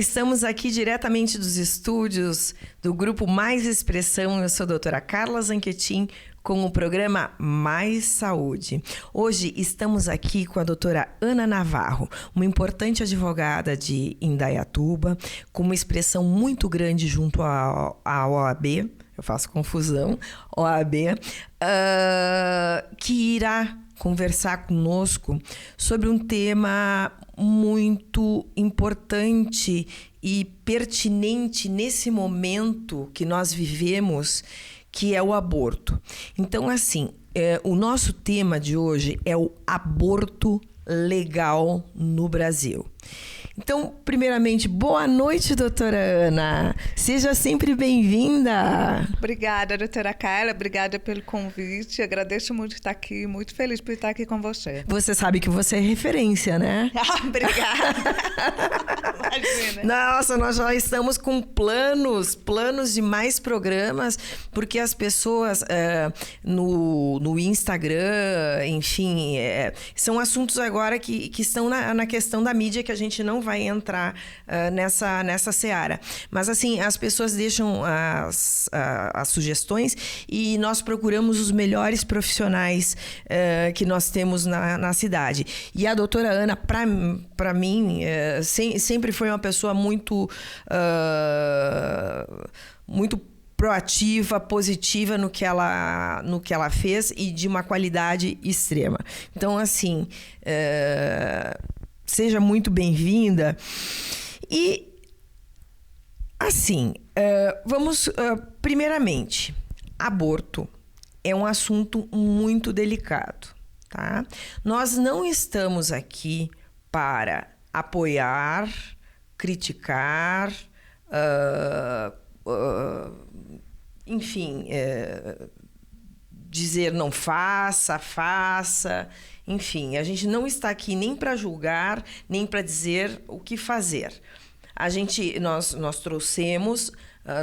estamos aqui diretamente dos estúdios do Grupo Mais Expressão. Eu sou a doutora Carla Zanquetin com o programa Mais Saúde. Hoje estamos aqui com a doutora Ana Navarro, uma importante advogada de Indaiatuba, com uma expressão muito grande junto à OAB, eu faço confusão, OAB, que irá conversar conosco sobre um tema muito importante e pertinente nesse momento que nós vivemos, que é o aborto. Então, assim, o nosso tema de hoje é o aborto legal no Brasil. Então, primeiramente, boa noite, doutora Ana. Seja sempre bem-vinda. Obrigada, doutora Carla. Obrigada pelo convite. Agradeço muito estar aqui. Muito feliz por estar aqui com você. Você sabe que você é referência, né? Obrigada. Imagina. Nossa, nós já estamos com planos de mais programas, porque as pessoas no Instagram, enfim, são assuntos agora que estão na questão da mídia, que a gente não vai entrar nessa seara. Mas, assim, as pessoas deixam as sugestões e nós procuramos os melhores profissionais que nós temos na cidade. E a doutora Ana, para mim, sempre foi uma pessoa muito proativa, positiva no que ela fez e de uma qualidade extrema. Então, assim, seja muito bem-vinda. E, assim, vamos... primeiramente, aborto é um assunto muito delicado, tá? Nós não estamos aqui para apoiar, criticar, enfim, dizer não faça, enfim, a gente não está aqui nem para julgar, nem para dizer o que fazer. Nós trouxemos,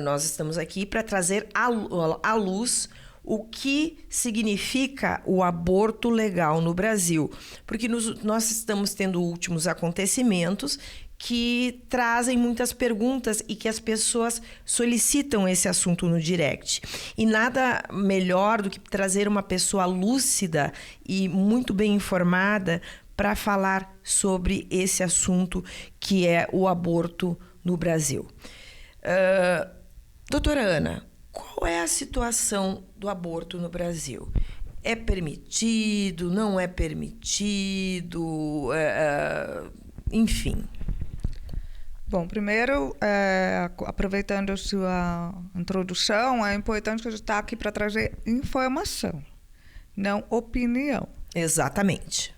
nós estamos aqui para trazer à luz o que significa o aborto legal no Brasil, porque nós estamos tendo últimos acontecimentos que trazem muitas perguntas e que as pessoas solicitam esse assunto no direct. E nada melhor do que trazer uma pessoa lúcida e muito bem informada para falar sobre esse assunto que é o aborto no Brasil. Doutora Ana, qual é a situação do aborto no Brasil? É permitido, não é permitido, enfim? Bom, primeiro, aproveitando a sua introdução, é importante que a gente está aqui para trazer informação, não opinião. Exatamente.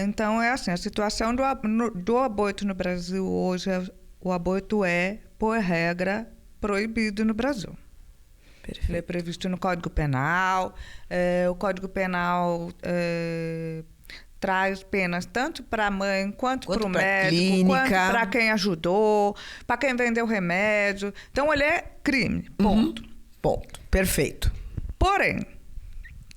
Então, é assim, a situação do aborto no Brasil hoje, o aborto é, por regra, proibido no Brasil. Perfeito. Ele é previsto no Código Penal. O Código Penal traz penas tanto para a mãe, quanto para o médico, quanto para quem ajudou, para quem vendeu remédio. Então, ele é crime, ponto. Ponto. Perfeito. Porém,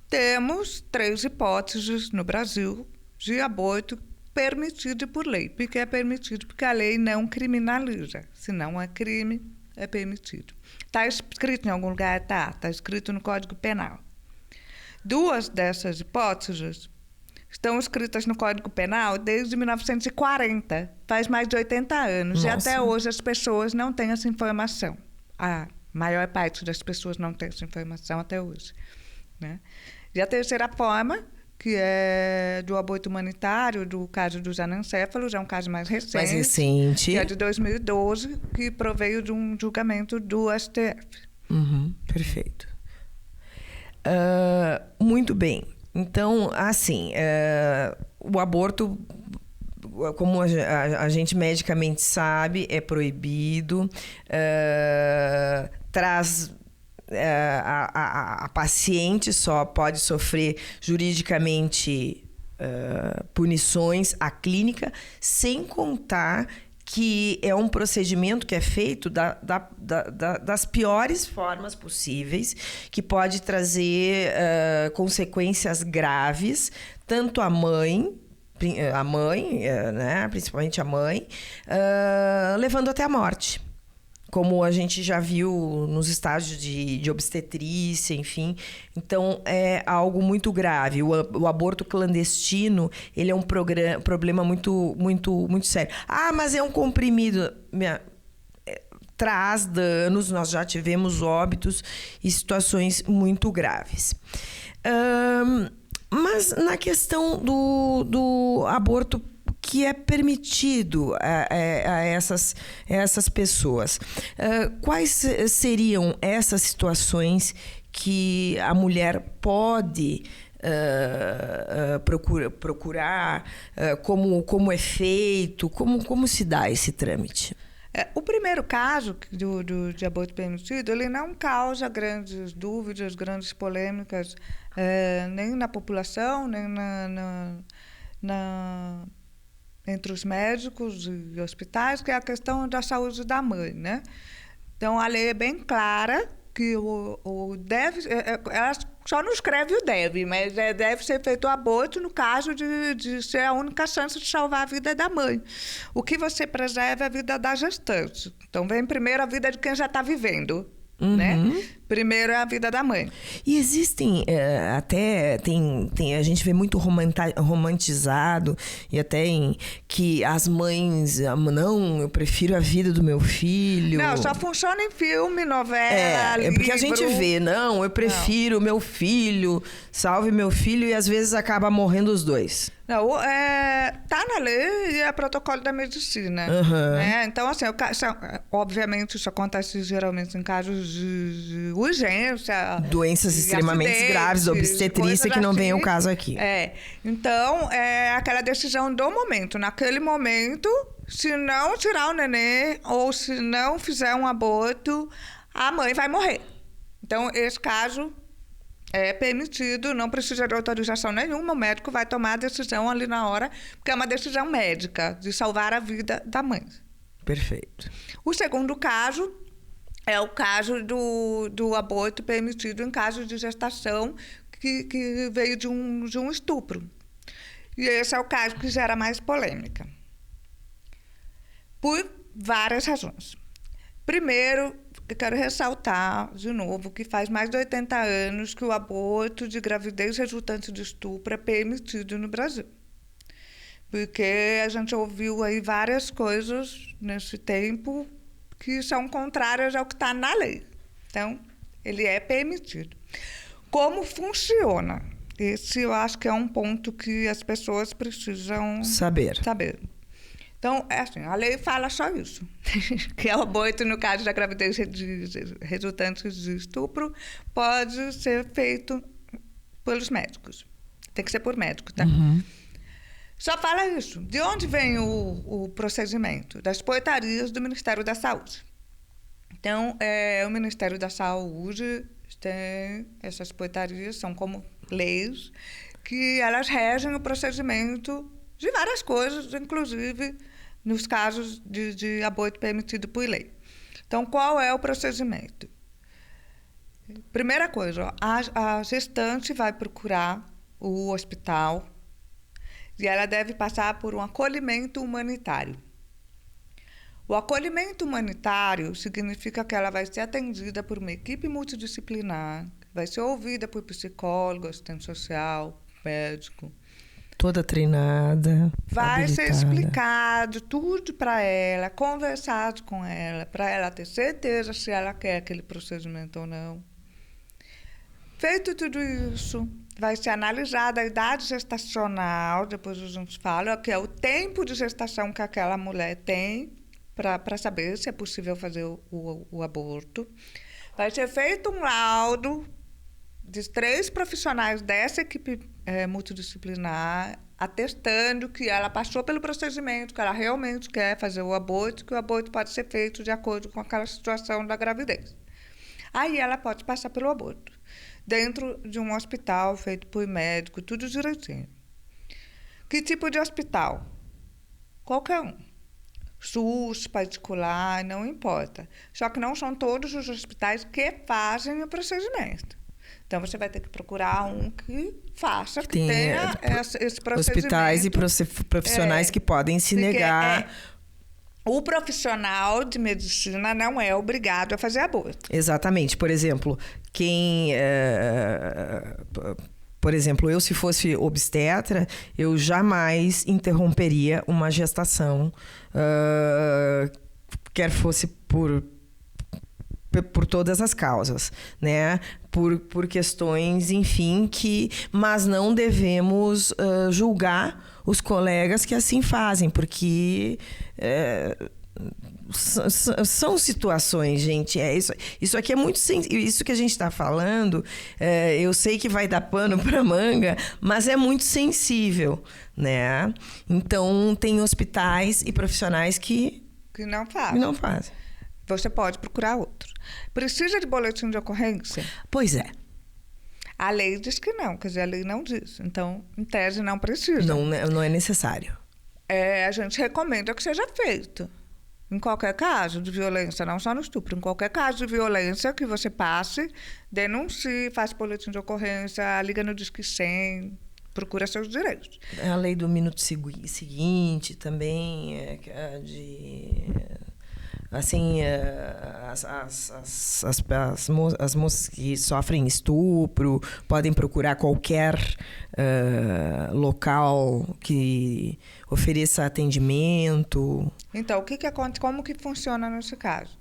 temos 3 hipóteses no Brasil de aborto permitido por lei. Por que é permitido? Porque a lei não criminaliza. Se não é crime, é permitido. Está escrito em algum lugar? Está escrito no Código Penal. 2 dessas hipóteses estão escritas no Código Penal desde 1940, faz mais de 80 anos. Nossa. E até hoje as pessoas não têm essa informação. A maior parte das pessoas não tem essa informação até hoje, né? E a terceira forma, que é do aborto humanitário, do caso dos anencéfalos, é um caso mais recente. Que é de 2012, que proveio de um julgamento do STF. Perfeito. Muito bem. Então, assim, o aborto, como a gente medicamente sabe, é proibido, traz... A paciente só pode sofrer juridicamente punições, a clínica, sem contar que é um procedimento que é feito das piores formas possíveis, que pode trazer consequências graves, tanto à mãe a mãe, né, principalmente a mãe, levando até a morte. Como a gente já viu nos estágios de obstetrícia, enfim. Então, é algo muito grave. O aborto clandestino, ele é um problema muito, muito, muito sério. Ah, mas é um comprimido. Traz danos, nós já tivemos óbitos e situações muito graves. Mas na questão do aborto que é permitido a essas pessoas, quais seriam essas situações que a mulher pode procurar, como é feito, como se dá esse trâmite? O primeiro caso de aborto permitido, ele não causa grandes dúvidas, grandes polêmicas, nem na população, nem entre os médicos e hospitais, que é a questão da saúde da mãe, né? Então, a lei é bem clara que o deve... Ela só não escreve o deve, mas deve ser feito o aborto no caso de ser a única chance de salvar a vida da mãe. O que você preserva é a vida da gestante. Então, vem primeiro a vida de quem já está vivendo. Né? Primeiro é a vida da mãe. E existem, a gente vê muito romantizado, e até que as mães, não, eu prefiro a vida do meu filho. Não, só funciona em filme, novela, livro. Porque a gente vê, não, eu prefiro o meu filho, salve meu filho, e às vezes acaba morrendo os dois. Não, tá na lei e é protocolo da medicina. Né? Então, assim, obviamente, isso acontece geralmente em casos de urgência. Doenças extremamente graves, obstetrícia, que não vem ao caso aqui. Então, é aquela decisão do momento. Naquele momento, se não tirar o nenê ou se não fizer um aborto, a mãe vai morrer. Então, esse caso é permitido, não precisa de autorização nenhuma, o médico vai tomar a decisão ali na hora, porque é uma decisão médica, de salvar a vida da mãe. Perfeito. O segundo caso é o caso do aborto permitido em caso de gestação que veio de um estupro. E esse é o caso que gera mais polêmica. Por várias razões. Primeiro, eu quero ressaltar, de novo, que faz mais de 80 anos que o aborto de gravidez resultante de estupro é permitido no Brasil. Porque a gente ouviu aí várias coisas nesse tempo que são contrárias ao que está na lei. Então, ele é permitido. Como funciona? Esse eu acho que é um ponto que as pessoas precisam saber. Então, assim, a lei fala só isso, que o aborto, no caso da gravidez resultante de estupro, pode ser feito pelos médicos. Tem que ser por médico, tá? Só fala isso. De onde vem o procedimento? Das portarias do Ministério da Saúde. Então, o Ministério da Saúde tem essas portarias, são como leis, que elas regem o procedimento de várias coisas, inclusive nos casos de aborto permitido por lei. Então, qual é o procedimento? Primeira coisa, a gestante vai procurar o hospital e ela deve passar por um acolhimento humanitário. O acolhimento humanitário significa que ela vai ser atendida por uma equipe multidisciplinar, vai ser ouvida por psicólogo, assistente social, médico. Toda treinada, vai habilitada. ser explicado tudo para ela, conversado com ela, para ela ter certeza se ela quer aquele procedimento ou não. Feito tudo isso, vai ser analisada a idade gestacional, depois a gente fala, que é o tempo de gestação que aquela mulher tem, para saber se é possível fazer o aborto. Vai ser feito um laudo de 3 profissionais dessa equipe multidisciplinar, atestando que ela passou pelo procedimento, que ela realmente quer fazer o aborto, que o aborto pode ser feito de acordo com aquela situação da gravidez. Aí ela pode passar pelo aborto, dentro de um hospital feito por médico, tudo direitinho. Que tipo de hospital? Qualquer um. SUS, particular, não importa. Só que não são todos os hospitais que fazem o procedimento. Então, você vai ter que procurar um que faça, que Tem, tenha esse procedimento. Hospitais e profissionais que podem se negar. O profissional de medicina não é obrigado a fazer aborto. Exatamente. Por exemplo, por exemplo, eu, se fosse obstetra, eu jamais interromperia uma gestação, quer fosse por todas as causas, né? Por questões, enfim, mas não devemos julgar os colegas que assim fazem, porque são situações, gente. Isso aqui é muito isso que a gente está falando. Eu sei que vai dar pano para manga, mas é muito sensível, né? Então, tem hospitais e profissionais que não fazem. Você pode procurar outro. Precisa de boletim de ocorrência? Pois é. A lei diz que não, quer dizer, a lei não diz. Então, em tese, não precisa. Não é necessário. A gente recomenda que seja feito. Em qualquer caso de violência, não só no estupro, em qualquer caso de violência que você passe, denuncie, faça boletim de ocorrência, liga no Disque 100, procura seus direitos. A lei do minuto seguinte também, assim, as moças que sofrem estupro podem procurar qualquer local que ofereça atendimento. Então, como que funciona nesse caso?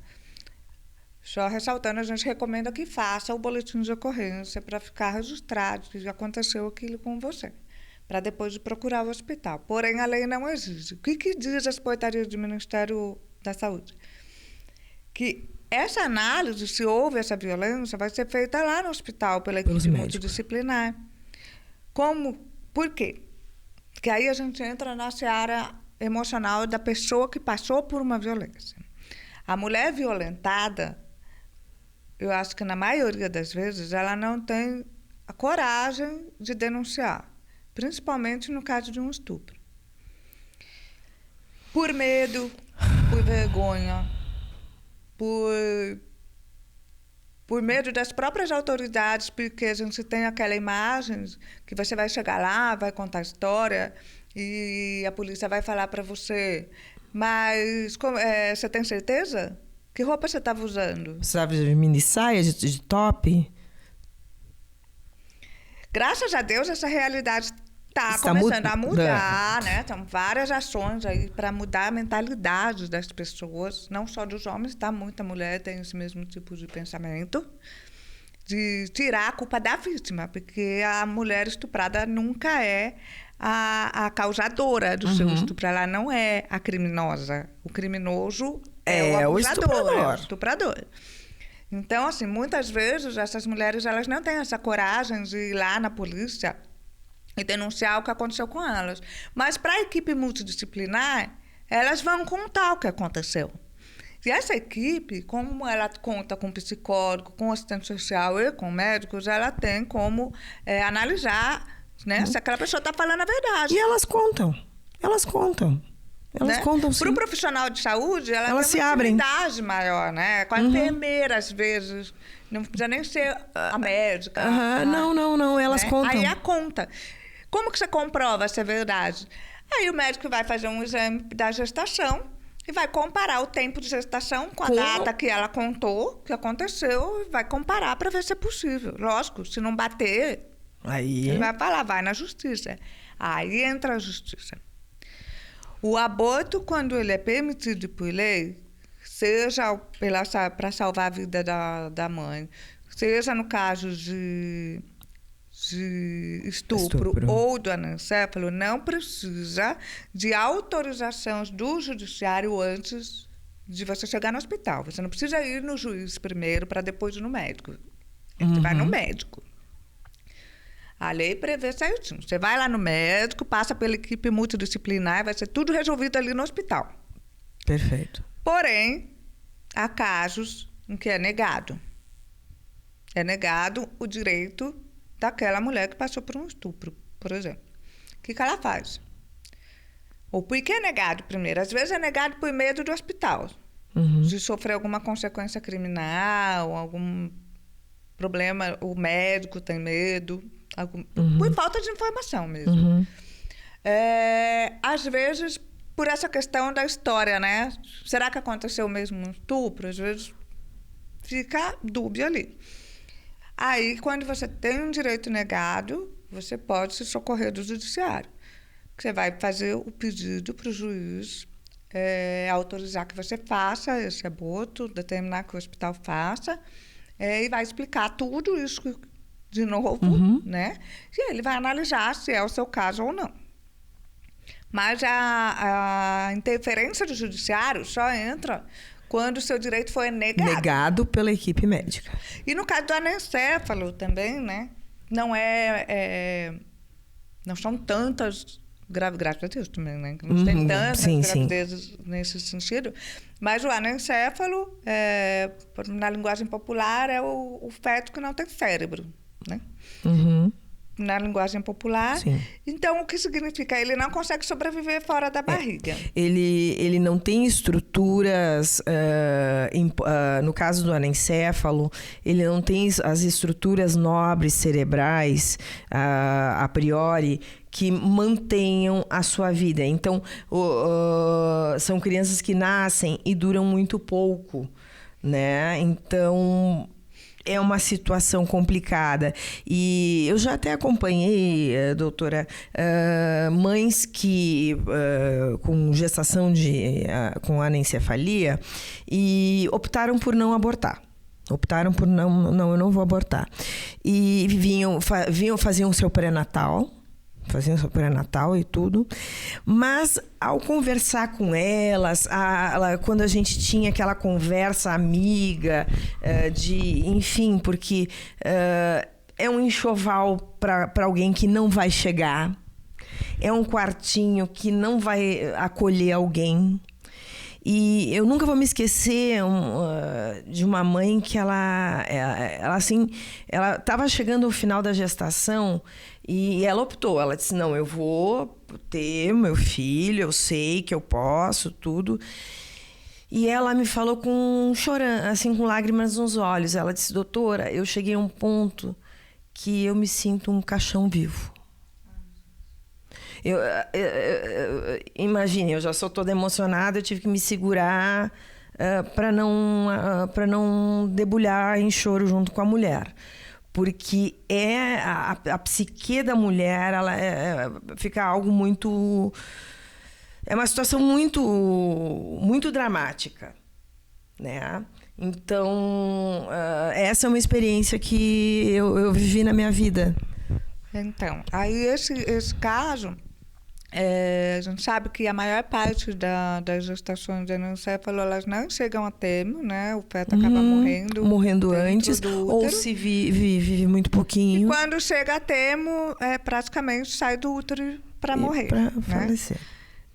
Só ressaltando, a gente recomenda que faça o boletim de ocorrência para ficar registrado que já aconteceu aquilo com você, para depois procurar o hospital. Porém, a lei não exige. O que diz as portarias do Ministério da Saúde? Que essa análise, se houve essa violência, vai ser feita lá no hospital pela equipe multidisciplinar. Por quê? Porque aí a gente entra na seara emocional da pessoa que passou por uma violência. A mulher violentada, eu acho que na maioria das vezes, ela não tem a coragem de denunciar, principalmente no caso de um estupro. Por medo, por vergonha, por medo das próprias autoridades, porque a gente tem aquela imagem que você vai chegar lá, vai contar a história e a polícia vai falar para você, mas você tem certeza? Que roupa você estava usando? Você estava de mini saia, de top? Graças a Deus, essa realidade está começando a mudar, né? Então, várias ações aí para mudar a mentalidade das pessoas, não só dos homens, tá? Muita mulher tem esse mesmo tipo de pensamento, de tirar a culpa da vítima, porque a mulher estuprada nunca é a causadora do seu estupro, ela não é a criminosa. O criminoso é o abusador, é o estuprador. Então, assim, muitas vezes essas mulheres elas não têm essa coragem de ir lá na polícia e denunciar o que aconteceu com elas. Mas para a equipe multidisciplinar, elas vão contar o que aconteceu. E essa equipe, como ela conta com psicólogo, com assistente social e com médicos, ela tem como analisar, né, se aquela pessoa está falando a verdade. E elas contam. Elas contam, sim. Para o profissional de saúde, ela elas tem uma intimidade maior, né? Com a enfermeira, às vezes. Não precisa nem ser a médica. Não, elas contam. Aí a conta. Como que você comprova se é verdade? Aí o médico vai fazer um exame da gestação e vai comparar o tempo de gestação com a data que ela contou, que aconteceu, e vai comparar para ver se é possível. Lógico, se não bater, ele vai falar, vai na justiça. Aí entra a justiça. O aborto, quando ele é permitido por lei, seja para salvar a vida da mãe, seja no caso de estupro ou do anencefalo, não precisa de autorização do judiciário antes de você chegar no hospital. Você não precisa ir no juiz primeiro para depois ir no médico. Você vai no médico. A lei prevê certinho. Você vai lá no médico, passa pela equipe multidisciplinar, vai ser tudo resolvido ali no hospital. Perfeito. Porém, há casos em que é negado. É negado o direito daquela mulher que passou por um estupro, por exemplo. O que ela faz? Ou por que é negado primeiro? Às vezes é negado por medo do hospital, de sofrer alguma consequência criminal, algum problema, o médico tem medo, por falta de informação mesmo. Às vezes, por essa questão da história, né? Será que aconteceu mesmo um estupro? Às vezes fica dúbia ali. Aí, quando você tem um direito negado, você pode se socorrer do judiciário. Você vai fazer o pedido para o juiz autorizar que você faça esse aborto, determinar que o hospital faça, e vai explicar tudo isso de novo, né? E ele vai analisar se é o seu caso ou não. Mas a interferência do judiciário só entra quando o seu direito foi negado. Negado pela equipe médica. E no caso do anencéfalo também, né? Não são tantas graças a Deus também, né? Não tem tantas gravidezes nesse sentido. Mas o anencéfalo, na linguagem popular, é o feto que não tem cérebro, né? Na linguagem popular. Sim. Então, o que significa? Ele não consegue sobreviver fora da barriga. Ele não tem estruturas, no caso do anencéfalo, ele não tem as estruturas nobres cerebrais, a priori, que mantenham a sua vida. Então, são crianças que nascem e duram muito pouco, né? Então, é uma situação complicada. E eu já até acompanhei, doutora, mães que com gestação com anencefalia e optaram por não abortar. Optaram por não, eu não vou abortar. E faziam o seu pré-natal. Faziam seu pré-natal e tudo. Mas, ao conversar com elas, quando a gente tinha aquela conversa amiga, enfim, porque é um enxoval para alguém que não vai chegar, é um quartinho que não vai acolher alguém. E eu nunca vou me esquecer de uma mãe que ela estava chegando ao final da gestação e ela optou. Ela disse, não, eu vou ter meu filho, eu sei que eu posso, tudo. E ela me falou chorando, assim, com lágrimas nos olhos. Ela disse, doutora, eu cheguei a um ponto que eu me sinto um caixão vivo. Imagine, eu já sou toda emocionada, eu tive que me segurar para não debulhar em choro junto com a mulher. Porque a psique da mulher, fica algo muito... É uma situação muito, muito dramática, né? Então, essa é uma experiência que eu vivi na minha vida. Então, aí esse caso... a gente sabe que a maior parte das gestações de anencéfalo, elas não chegam a termo, né? O feto acaba morrendo antes, ou se vive muito pouquinho. E quando chega a termo, praticamente sai do útero para morrer. Para né? falecer.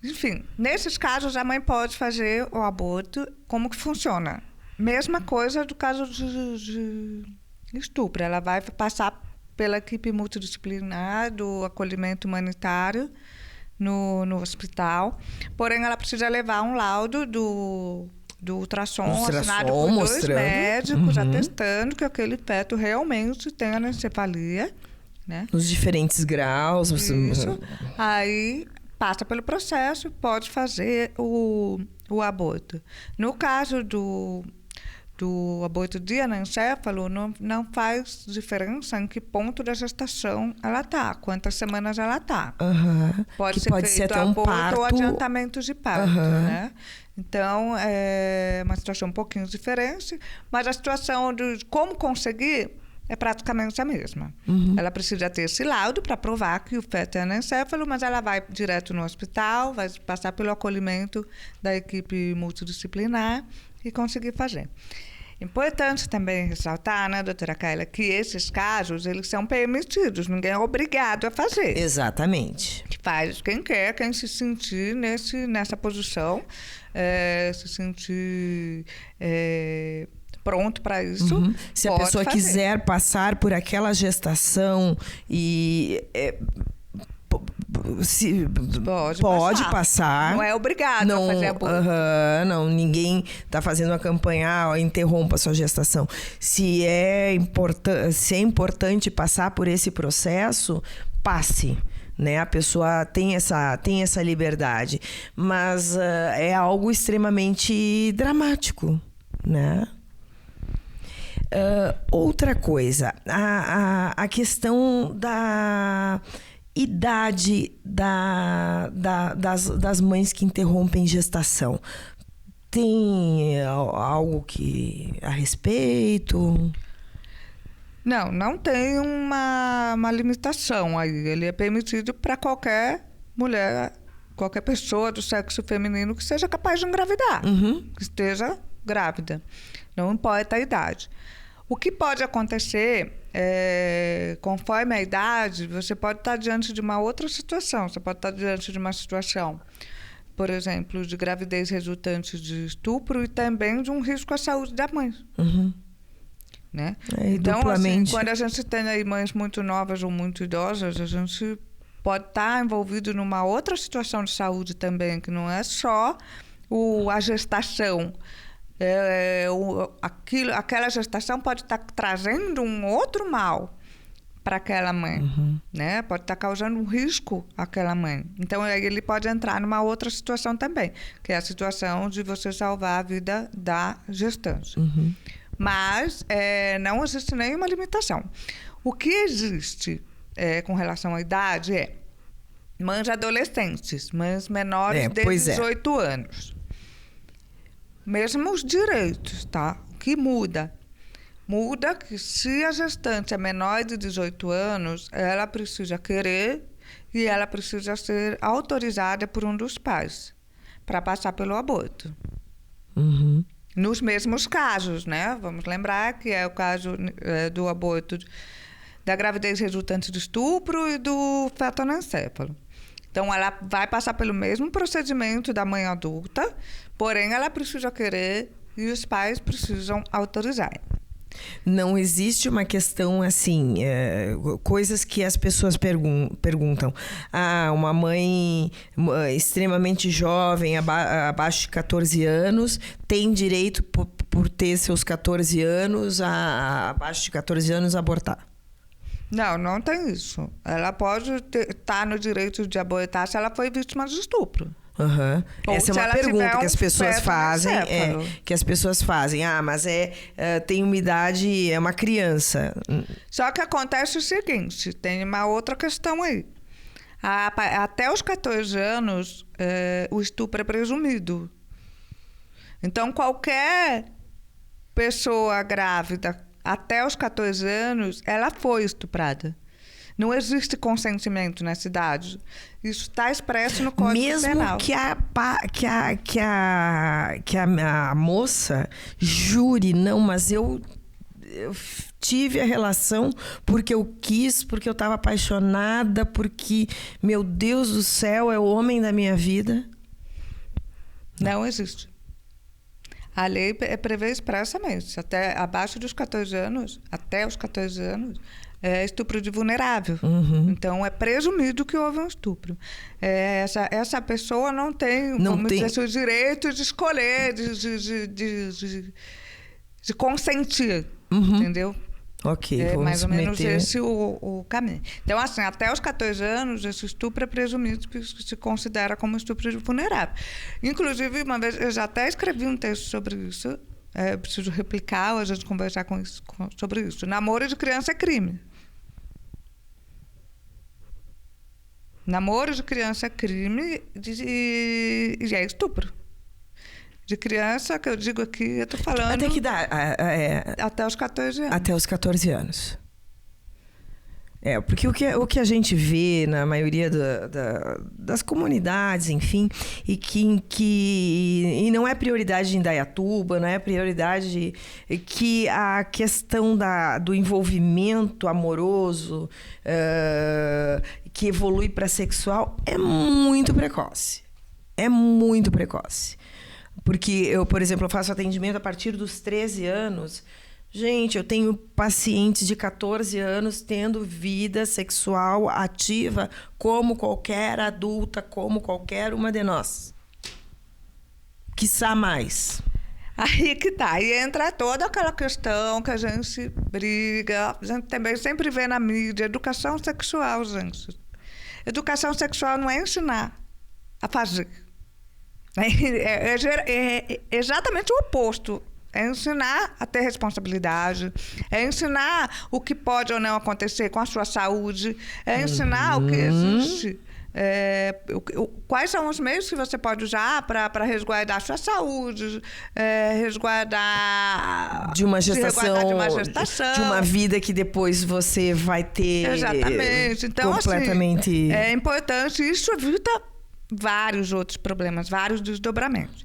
Enfim, nesses casos, a mãe pode fazer o aborto. Como que funciona? Mesma coisa do caso de estupro. Ela vai passar pela equipe multidisciplinar do acolhimento humanitário no hospital, porém ela precisa levar um laudo do ultrassom assinado por dois médicos, atestando que aquele feto realmente tem anencefalia, né? Nos diferentes graus. Isso. Aí passa pelo processo, pode fazer o aborto. No caso do aborto de anencéfalo, não faz diferença em que ponto da gestação ela está, quantas semanas ela está. Pode ser até um parto ou adiantamento de parto, né? Então, é uma situação um pouquinho diferente, mas a situação de como conseguir é praticamente a mesma. Ela precisa ter esse laudo para provar que o feto é anencéfalo, mas ela vai direto no hospital, vai passar pelo acolhimento da equipe multidisciplinar e conseguir fazer. Importante também ressaltar, né, doutora Kaila, que esses casos, eles são permitidos, ninguém é obrigado a fazer. Exatamente. Faz quem quer, quem se sentir nessa posição, se sentir pronto para isso. Se a pessoa quiser passar por aquela gestação e Pode passar. Não é obrigado a fazer aborto. Não, ninguém está fazendo uma campanha, interrompa a sua gestação. Se é importante passar por esse processo, passe. Né? A pessoa tem essa liberdade. Mas é algo extremamente dramático, né? Outra coisa, a questão da idade das mães que interrompem gestação. Tem algo a respeito? Não tem uma limitação aí. Ele é permitido para qualquer mulher, qualquer pessoa do sexo feminino que seja capaz de engravidar, que esteja grávida. Não importa a idade. O que pode acontecer, conforme a idade, você pode estar diante de uma outra situação. Você pode estar diante de uma situação, por exemplo, de gravidez resultante de estupro e também de um risco à saúde da mãe. Né? Então, assim, quando a gente tem aí mães muito novas ou muito idosas, a gente pode estar envolvido numa outra situação de saúde também, que não é só a gestação. Aquela gestação pode estar trazendo um outro mal para aquela mãe, né? Pode estar causando um risco àquela mãe. Então, aí ele pode entrar numa outra situação também, que é a situação de você salvar a vida da gestante. Mas não existe nenhuma limitação. O que existe com relação à idade é mães adolescentes, mães menores de 18 anos. Mesmo os direitos, tá? O que muda? Muda que se a gestante é menor de 18 anos, ela precisa querer e ela precisa ser autorizada por um dos pais para passar pelo aborto. Nos mesmos casos, né? Vamos lembrar que é o caso do aborto, da gravidez resultante de estupro e do feto anencefalo. Então, ela vai passar pelo mesmo procedimento da mãe adulta, porém, ela precisa querer e os pais precisam autorizar. Não existe uma questão assim, coisas que as pessoas perguntam. Uma mãe extremamente jovem, abaixo de 14 anos, tem direito, por ter seus 14 anos, abaixo de 14 anos, abortar? Não tem isso. Ela pode estar no direito de abortar se ela foi vítima de estupro. Essa é uma pergunta que as pessoas fazem. Mas tem uma idade, é uma criança. Só que acontece o seguinte, tem uma outra questão aí. Até os 14 anos, o estupro é presumido. Então, qualquer pessoa grávida até os 14 anos, ela foi estuprada. Não existe consentimento nessa idade. Isso está expresso no Código Penal. Mesmo que a moça jure, não, mas eu tive a relação porque eu quis, porque eu estava apaixonada, porque, meu Deus do céu, é o homem da minha vida. Não existe. A lei prevê expressamente, até abaixo dos 14 anos, até os 14 anos, é estupro de vulnerável. Então, é presumido que houve um estupro. Essa pessoa não tem o direito de escolher, de consentir, entendeu? Ok, é mais ou menos esse o caminho. Então, assim, até os 14 anos, esse estupro é presumido que se considera como estupro de vulnerável. Inclusive, uma vez, eu já até escrevi um texto sobre isso, preciso replicar, ou a gente conversar sobre isso. Namoro de criança é crime. Namoro de criança é crime e é estupro. De criança, que eu digo aqui, eu estou falando... Até que idade? Até os 14 anos. Até os 14 anos. Porque o que a gente vê na maioria das comunidades, enfim, e não é prioridade em Indaiatuba, não é prioridade que a questão do envolvimento amoroso que evolui para sexual é muito precoce. É muito precoce. Porque eu, por exemplo, faço atendimento a partir dos 13 anos, Gente, eu tenho pacientes de 14 anos tendo vida sexual ativa como qualquer adulta, como qualquer uma de nós. Quiçá mais. Aí que tá. E entra toda aquela questão que a gente briga, a gente também sempre vê na mídia, educação sexual, gente. Educação sexual não é ensinar a fazer. É exatamente o oposto. É ensinar a ter responsabilidade, é ensinar o que pode ou não acontecer com a sua saúde, é ensinar o que existe. Quais são os meios que você pode usar para resguardar a sua saúde, resguardar de uma gestação, de uma vida que depois você vai ter. Exatamente. Então, completamente... assim, é importante. Isso evita vários outros problemas, vários desdobramentos.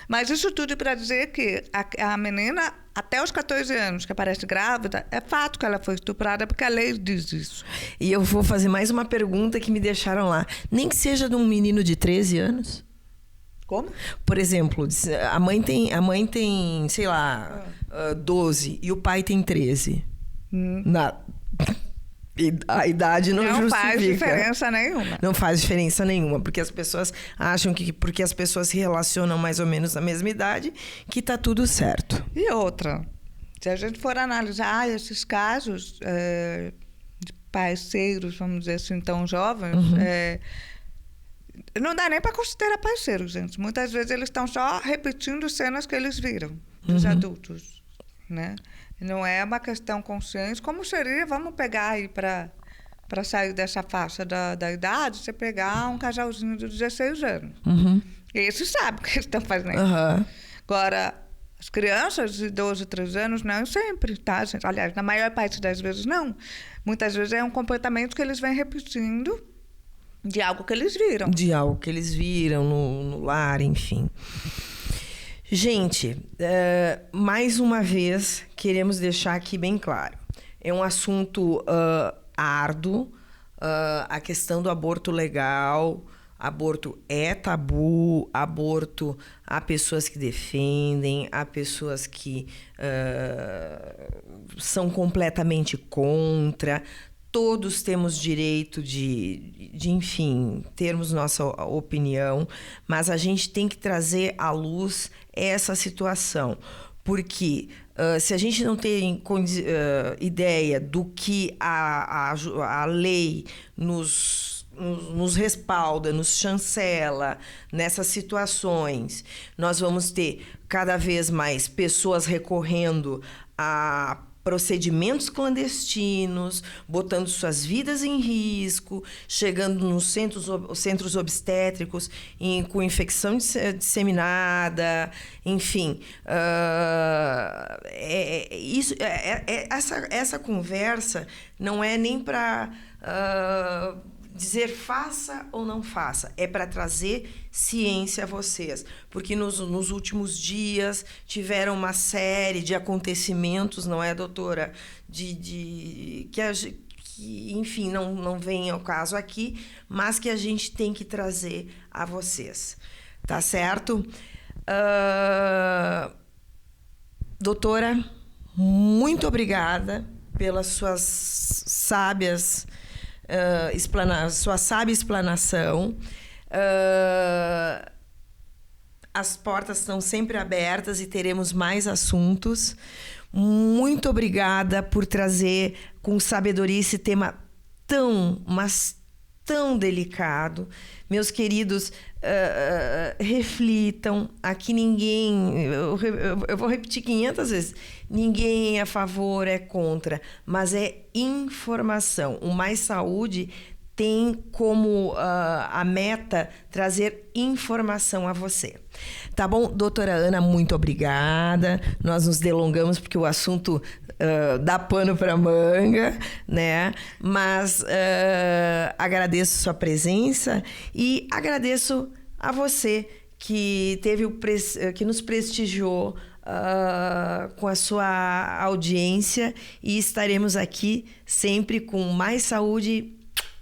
Mas isso tudo para dizer que a menina, até os 14 anos, que aparece grávida, é fato que ela foi estuprada, porque a lei diz isso. E eu vou fazer mais uma pergunta que me deixaram lá. Nem que seja de um menino de 13 anos? Como? Por exemplo, a mãe tem, sei lá, 12 e o pai tem 13. A idade não justifica. Não faz diferença nenhuma. Não faz diferença nenhuma, porque as pessoas acham que porque as pessoas se relacionam mais ou menos na mesma idade, que tá tudo certo. E outra, se a gente for analisar esses casos de parceiros, vamos dizer assim, tão jovens, não dá nem para considerar parceiros, gente. Muitas vezes eles estão só repetindo cenas que eles viram dos adultos, né? Não é uma questão consciente. Como seria, vamos pegar aí para sair dessa faixa da idade, você pegar um casalzinho de 16 anos. Esse sabe o que eles estão fazendo. Agora, as crianças de 12, 13 anos, não sempre, tá, gente? Aliás, na maior parte das vezes, não. Muitas vezes é um comportamento que eles vêm repetindo de algo que eles viram. De algo que eles viram no lar, enfim. Gente, mais uma vez, queremos deixar aqui bem claro. É um assunto árduo, a questão do aborto legal. Aborto é tabu, aborto há pessoas que defendem, há pessoas que são completamente contra. Todos temos direito de, enfim, termos nossa opinião, mas a gente tem que trazer à luz essa situação, porque se a gente não tem ideia do que a lei nos respalda, nos chancela nessas situações, nós vamos ter cada vez mais pessoas recorrendo a procedimentos clandestinos, botando suas vidas em risco, chegando nos centros obstétricos com infecção disseminada, enfim. Essa conversa não é nem para dizer faça ou não faça, é para trazer ciência a vocês, porque nos últimos dias tiveram uma série de acontecimentos, não é, doutora, que enfim, não vem ao caso aqui, mas que a gente tem que trazer a vocês, tá certo? Doutora, muito obrigada pelas suas sábias sua sábia explanação. As portas estão sempre abertas e teremos mais assuntos. Muito obrigada por trazer com sabedoria esse tema mas tão delicado. Meus queridos, reflitam. Aqui ninguém... Eu vou repetir 500 vezes. Ninguém é a favor, é contra. Mas é informação. O Mais Saúde tem como a meta trazer informação a você. Tá bom? Doutora Ana, muito obrigada. Nós nos delongamos porque o assunto dá pano para manga, né? Mas agradeço sua presença e agradeço a você que que nos prestigiou com a sua audiência, e estaremos aqui sempre com mais saúde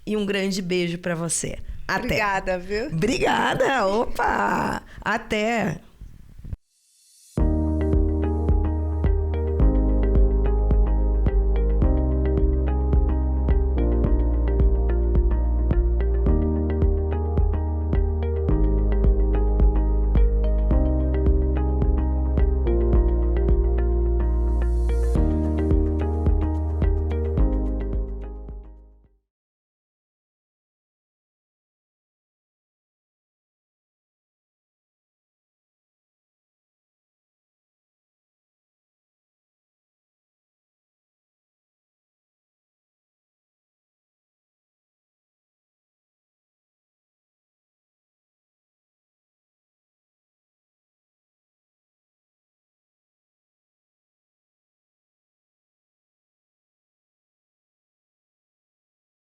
e um grande beijo para você. Até. Obrigada, viu? Obrigada. Opa! Até.